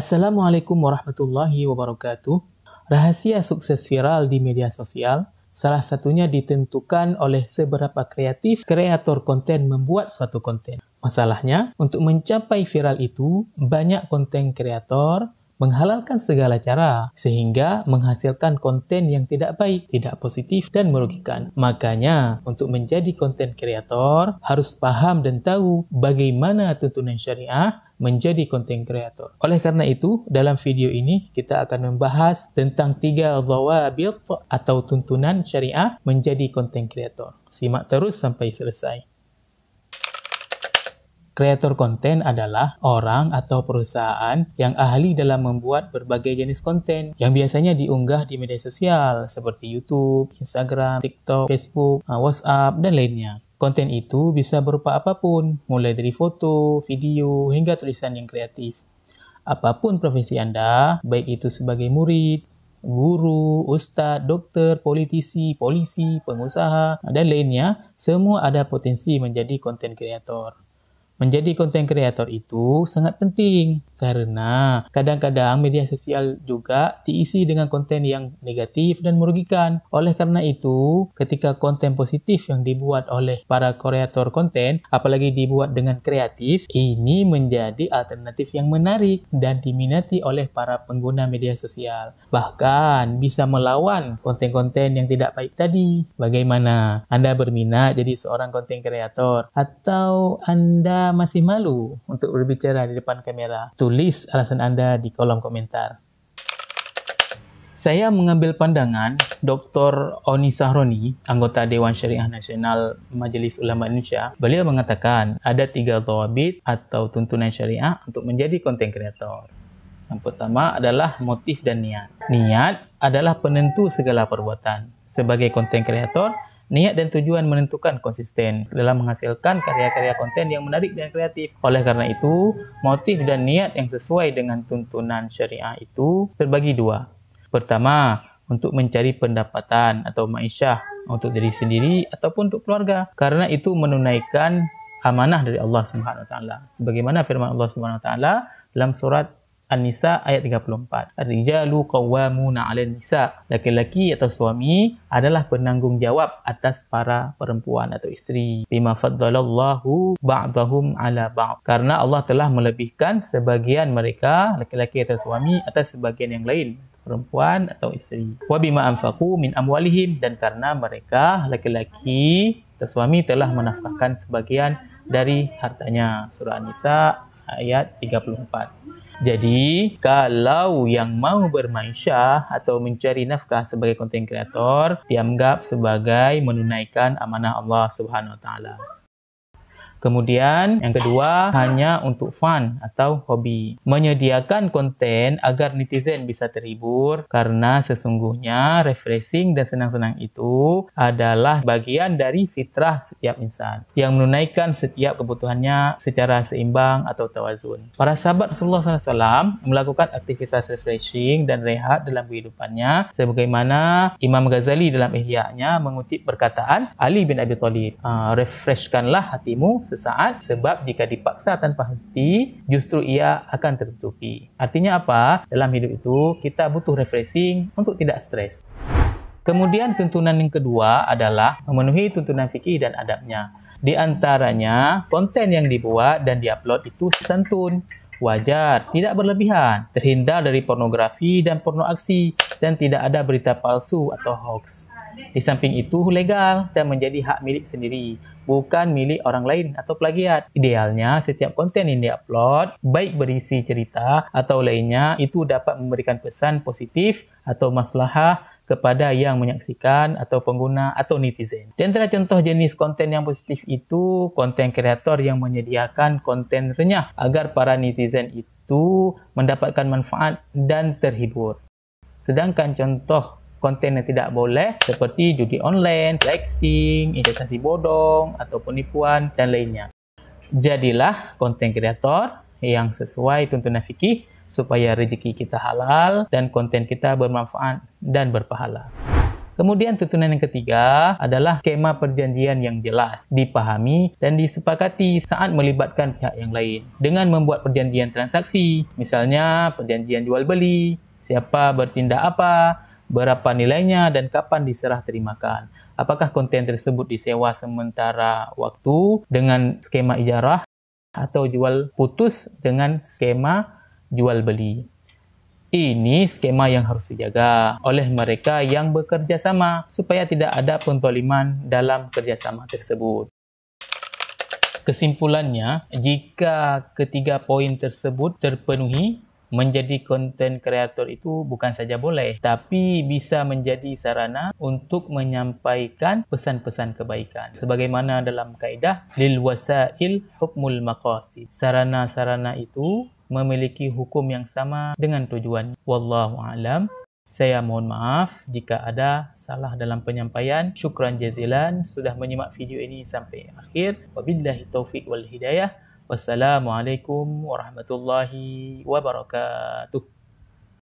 Assalamualaikum warahmatullahi wabarakatuh. Rahasia sukses viral di media sosial salah satunya ditentukan oleh seberapa kreatif kreator konten membuat suatu konten. Masalahnya, untuk mencapai viral itu, banyak konten kreator menghalalkan segala cara sehingga menghasilkan konten yang tidak baik, tidak positif dan merugikan. Makanya, untuk menjadi konten kreator harus paham dan tahu bagaimana tuntunan syariah menjadi konten kreator. Oleh karena itu, dalam video ini kita akan membahas tentang 3 dhawabit atau tuntunan syariah menjadi konten kreator. Simak terus sampai selesai. Kreator konten adalah orang atau perusahaan yang ahli dalam membuat berbagai jenis konten yang biasanya diunggah di media sosial seperti YouTube, Instagram, TikTok, Facebook, WhatsApp, dan lainnya. Konten itu bisa berupa apapun, mulai dari foto, video, hingga tulisan yang kreatif. Apapun profesi Anda, baik itu sebagai murid, guru, ustadz, dokter, politisi, polisi, pengusaha, dan lainnya, semua ada potensi menjadi konten kreator. Menjadi konten kreator itu sangat penting karena kadang-kadang media sosial juga diisi dengan konten yang negatif dan merugikan. Oleh karena itu, ketika konten positif yang dibuat oleh para kreator konten, apalagi dibuat dengan kreatif, ini menjadi alternatif yang menarik dan diminati oleh para pengguna media sosial. Bahkan bisa melawan konten-konten yang tidak baik tadi. Bagaimana? Anda berminat jadi seorang konten kreator atau Anda masih malu untuk berbicara di depan kamera? Tulis alasan Anda di kolom komentar. Saya mengambil pandangan Dr. Oni Sahroni, anggota Dewan Syariah Nasional Majelis Ulama Indonesia. Beliau mengatakan ada 3 dhawabit atau tuntunan syariah untuk menjadi konten kreator. Yang pertama adalah motif dan niat. Niat adalah penentu segala perbuatan. Sebagai konten kreator, niat dan tujuan menentukan konsisten dalam menghasilkan karya-karya konten yang menarik dan kreatif. Oleh karena itu, motif dan niat yang sesuai dengan tuntunan syariah itu terbagi 2. Pertama, untuk mencari pendapatan atau ma'isyah untuk diri sendiri ataupun untuk keluarga. Karena itu menunaikan amanah dari Allah Subhanahu wa taala. Sebagaimana firman Allah Subhanahu wa taala dalam surat An-Nisa ayat 34. Ar-rijalu qawwamuna 'alan nisa. Laki-laki atau suami adalah penanggung jawab atas para perempuan atau isteri. Bima faddalallahu ba'dahum 'ala ba'd. Karena Allah telah melebihkan sebagian mereka, laki-laki atau suami, atas sebagian yang lain, perempuan atau isteri. Wa bima anfaqu min amwalihim, dan karena mereka, laki-laki atau suami, telah menafkahkan sebagian dari hartanya. Surah An-Nisa ayat 34. Jadi, kalau yang mau berma'isyah atau mencari nafkah sebagai konten kreator, dianggap sebagai menunaikan amanah Allah Subhanahu wa taala. Kemudian, yang kedua, hanya untuk fun atau hobi. Menyediakan konten agar netizen bisa terhibur karena sesungguhnya refreshing dan senang-senang itu adalah bagian dari fitrah setiap insan yang menunaikan setiap kebutuhannya secara seimbang atau tawazun. Para sahabat Rasulullah SAW melakukan aktivitas refreshing dan rehat dalam kehidupannya sebagaimana Imam Ghazali dalam Ihya-nya mengutip perkataan Ali bin Abi Thalib, refreshkanlah hatimu sesaat, sebab jika dipaksa tanpa henti, justru ia akan tertutupi. Artinya apa? Dalam hidup itu, kita butuh refreshing untuk tidak stres. Kemudian tuntunan yang kedua adalah memenuhi tuntunan fikih dan adabnya. Di antaranya, konten yang dibuat dan diupload itu santun, wajar, tidak berlebihan, terhindar dari pornografi dan porno aksi, dan tidak ada berita palsu atau hoax. Di samping itu, legal dan menjadi hak milik sendiri, bukan milik orang lain atau plagiat. Idealnya, setiap konten yang diupload, baik berisi cerita atau lainnya, itu dapat memberikan pesan positif atau maslahah kepada yang menyaksikan atau pengguna atau netizen. Di antara contoh jenis konten yang positif itu, konten kreator yang menyediakan konten renyah agar para netizen itu mendapatkan manfaat dan terhibur. Sedangkan contoh konten yang tidak boleh seperti judi online, flexing, investasi bodong, atau penipuan, dan lainnya. Jadilah konten kreator yang sesuai tuntunan fikih supaya rezeki kita halal dan konten kita bermanfaat dan berpahala. Kemudian tuntunan yang ketiga adalah skema perjanjian yang jelas, dipahami dan disepakati saat melibatkan pihak yang lain. Dengan membuat perjanjian transaksi, misalnya perjanjian jual beli, siapa bertindak apa, berapa nilainya dan kapan diserah terimakan. Apakah konten tersebut disewa sementara waktu dengan skema ijarah atau jual putus dengan skema jual beli. Ini skema yang harus dijaga oleh mereka yang bekerja sama supaya tidak ada penzaliman dalam kerjasama tersebut. Kesimpulannya, jika ketiga poin tersebut terpenuhi, menjadi content creator itu bukan saja boleh, tapi bisa menjadi sarana untuk menyampaikan pesan-pesan kebaikan. Sebagaimana dalam kaedah lil wasail hukmul maqasid. Sarana-sarana itu memiliki hukum yang sama dengan tujuan. Wallahu a'lam. Saya mohon maaf jika ada salah dalam penyampaian. Syukran jazilan sudah menyimak video ini sampai akhir. Wabillahi taufiq wal hidayah. Wassalamualaikum warahmatullahi wabarakatuh.